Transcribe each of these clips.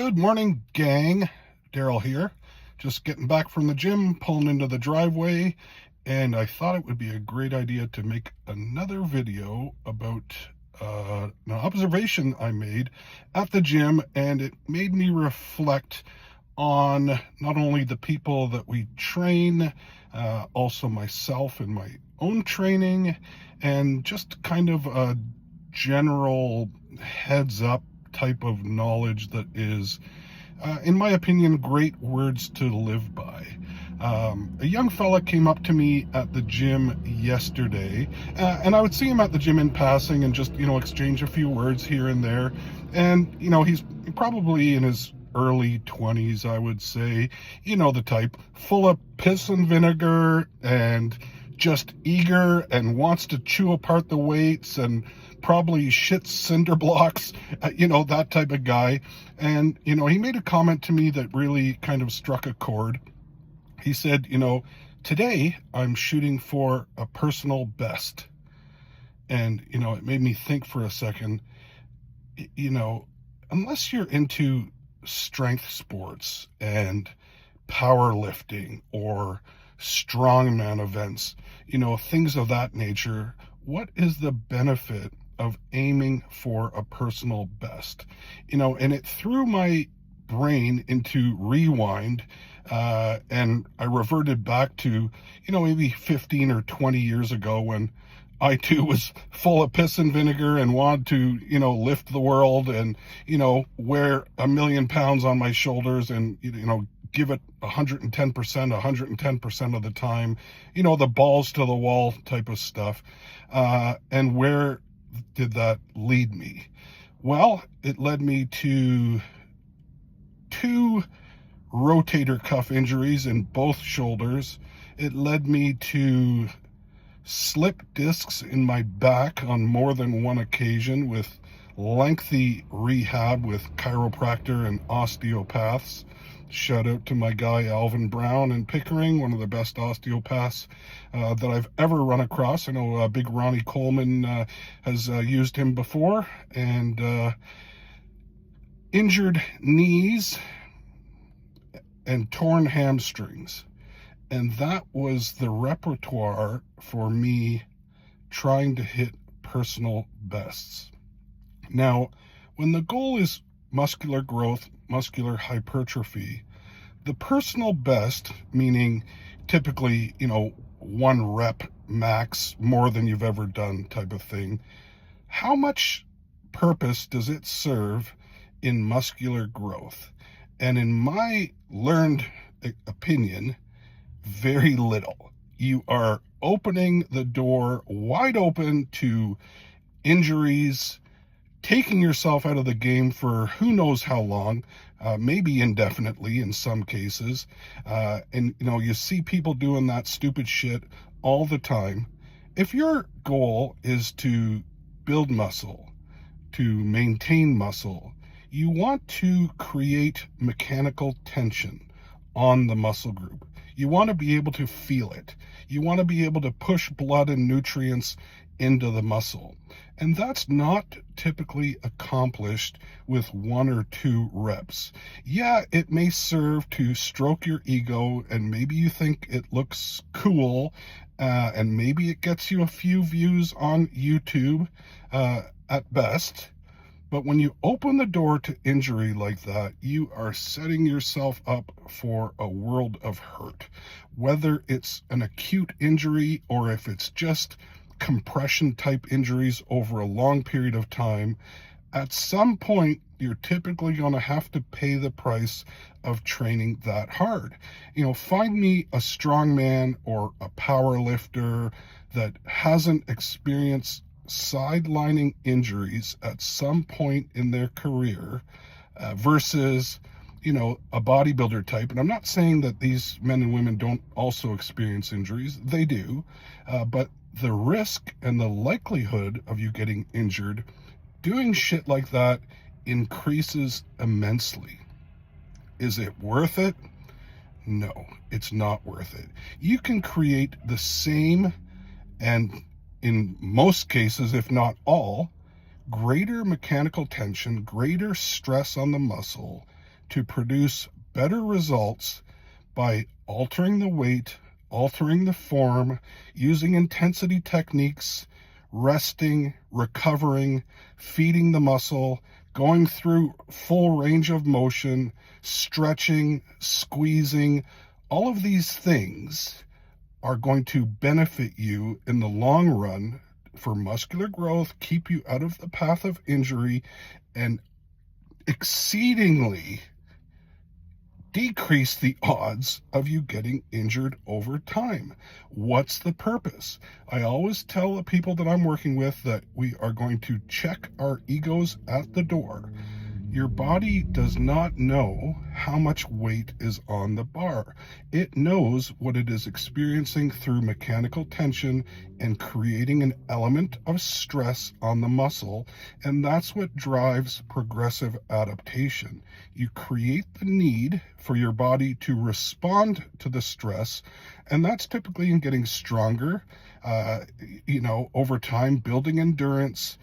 Good morning, gang. Daryl here. Just getting back from the gym, pulling into the driveway, and I thought it would be a great idea to make another video about an observation I made at the gym, and it made me reflect on not only the people that we train, also myself and my own training, and just kind of a general heads up type of knowledge that is, in my opinion, great words to live by. A young fella came up to me at the gym yesterday, and I would see him at the gym in passing and just, exchange a few words here and there. And, he's probably in his early 20s, I would say, the type, full of piss and vinegar and just eager and wants to chew apart the weights and probably shits cinder blocks, that type of guy. And, he made a comment to me that really kind of struck a chord. He said, today I'm shooting for a personal best. And, it made me think for a second, unless you're into strength sports and powerlifting or strongman events, things of that nature, what is the benefit of aiming for a personal best? And it threw my brain into rewind, and I reverted back to, maybe 15 or 20 years ago when I too was full of piss and vinegar and wanted to, lift the world and, wear 1,000,000 pounds on my shoulders and, give it 110% of the time, the balls to the wall type of stuff. And where did that lead me? Well, it led me to 2 rotator cuff injuries in both shoulders. It led me to slip discs in my back on more than one occasion with lengthy rehab with chiropractor and osteopaths. Shout out to my guy Alvin Brown in Pickering, one of the best osteopaths that I've ever run across. I know Big Ronnie Coleman has used him before. And injured knees and torn hamstrings. And that was the repertoire for me trying to hit personal bests. Now, when the goal is muscular growth, muscular hypertrophy, the personal best, meaning typically, 1 rep max, more than you've ever done type of thing, how much purpose does it serve in muscular growth? And in my learned opinion, very little. You are opening the door wide open to injuries, taking yourself out of the game for who knows how long, maybe indefinitely in some cases. And, you see people doing that stupid shit all the time. If your goal is to build muscle, to maintain muscle, you want to create mechanical tension on the muscle group. You want to be able to feel it. You want to be able to push blood and nutrients into the muscle. And that's not typically accomplished with 1 or 2 reps. Yeah, it may serve to stroke your ego, and maybe you think it looks cool, and maybe it gets you a few views on YouTube at best. But when you open the door to injury like that, you are setting yourself up for a world of hurt. Whether it's an acute injury or if it's just compression type injuries over a long period of time, at some point you're typically going to have to pay the price of training that hard. Find me a strongman or a power lifter that hasn't experienced sidelining injuries at some point in their career versus, a bodybuilder type. And I'm not saying that these men and women don't also experience injuries. They do. But the risk and the likelihood of you getting injured doing shit like that increases immensely. Is it worth it? No, it's not worth it. You can create the same, and in most cases, if not all, greater mechanical tension, greater stress on the muscle to produce better results by altering the weight, altering the form, using intensity techniques, resting, recovering, feeding the muscle, going through full range of motion, stretching, squeezing. All of these things are going to benefit you in the long run for muscular growth, keep you out of the path of injury, and exceedingly decrease the odds of you getting injured over time. What's the purpose? I always tell the people that I'm working with that we are going to check our egos at the door. Your body does not know how much weight is on the bar. It knows what it is experiencing through mechanical tension and creating an element of stress on the muscle, and that's what drives progressive adaptation. You create the need for your body to respond to the stress, and that's typically in getting stronger, over time, building endurance,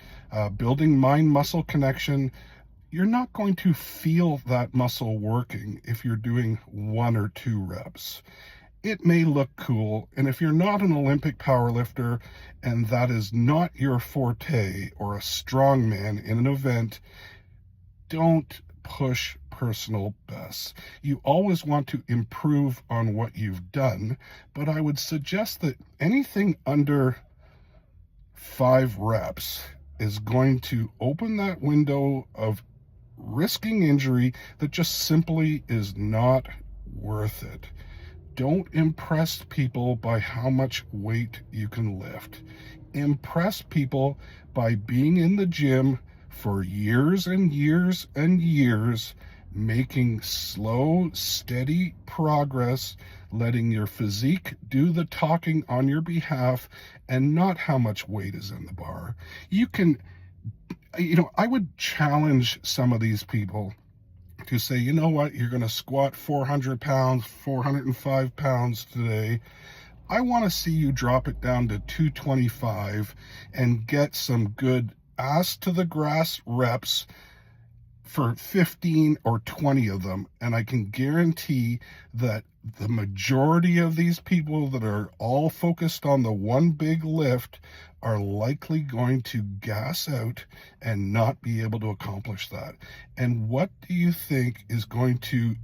building mind-muscle connection. You're not going to feel that muscle working if you're doing 1 or 2 reps. It may look cool, and if you're not an Olympic powerlifter and that is not your forte, or a strongman in an event, don't push personal bests. You always want to improve on what you've done, but I would suggest that anything under 5 reps is going to open that window of risking injury that just simply is not worth it. Don't impress people by how much weight you can lift. Impress people by being in the gym for years and years and years, making slow, steady progress, letting your physique do the talking on your behalf, and not how much weight is in the bar. I would challenge some of these people to say, you know what, you're going to squat 400 pounds, 405 pounds today. I want to see you drop it down to 225 and get some good ass to the grass reps for 15 or 20 of them. And I can guarantee that the majority of these people that are all focused on the one big lift are likely going to gas out and not be able to accomplish that. And what do you think is going to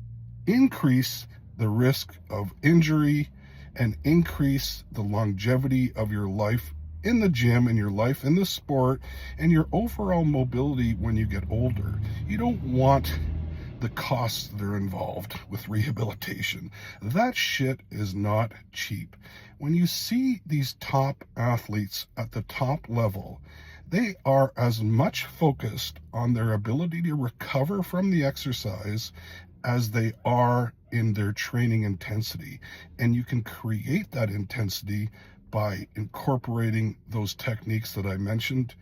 increase the risk of injury and increase the longevity of your life in the gym, and your life in the sport, and your overall mobility when you get older? You don't want the costs that are involved with rehabilitation. That shit is not cheap. When you see these top athletes at the top level, they are as much focused on their ability to recover from the exercise as they are in their training intensity. And you can create that intensity by incorporating those techniques that I mentioned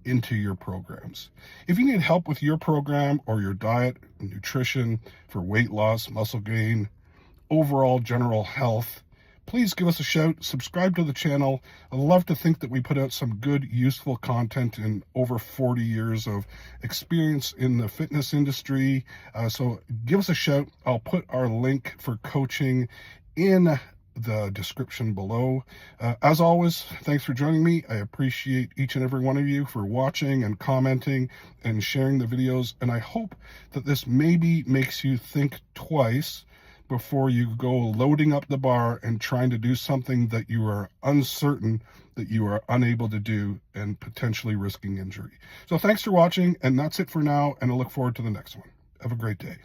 into your programs. If you need help with your program or your diet and nutrition for weight loss, muscle gain, overall general health, please give us a shout, subscribe to the channel. I love to think that we put out some good, useful content in over 40 years of experience in the fitness industry. So give us a shout. I'll put our link for coaching in the description below. As always, thanks for joining me. I appreciate each and every one of you for watching and commenting and sharing the videos. And I hope that this maybe makes you think twice before you go loading up the bar and trying to do something that you are uncertain that you are unable to do and potentially risking injury. So thanks for watching, and that's it for now, and I look forward to the next one. Have a great day.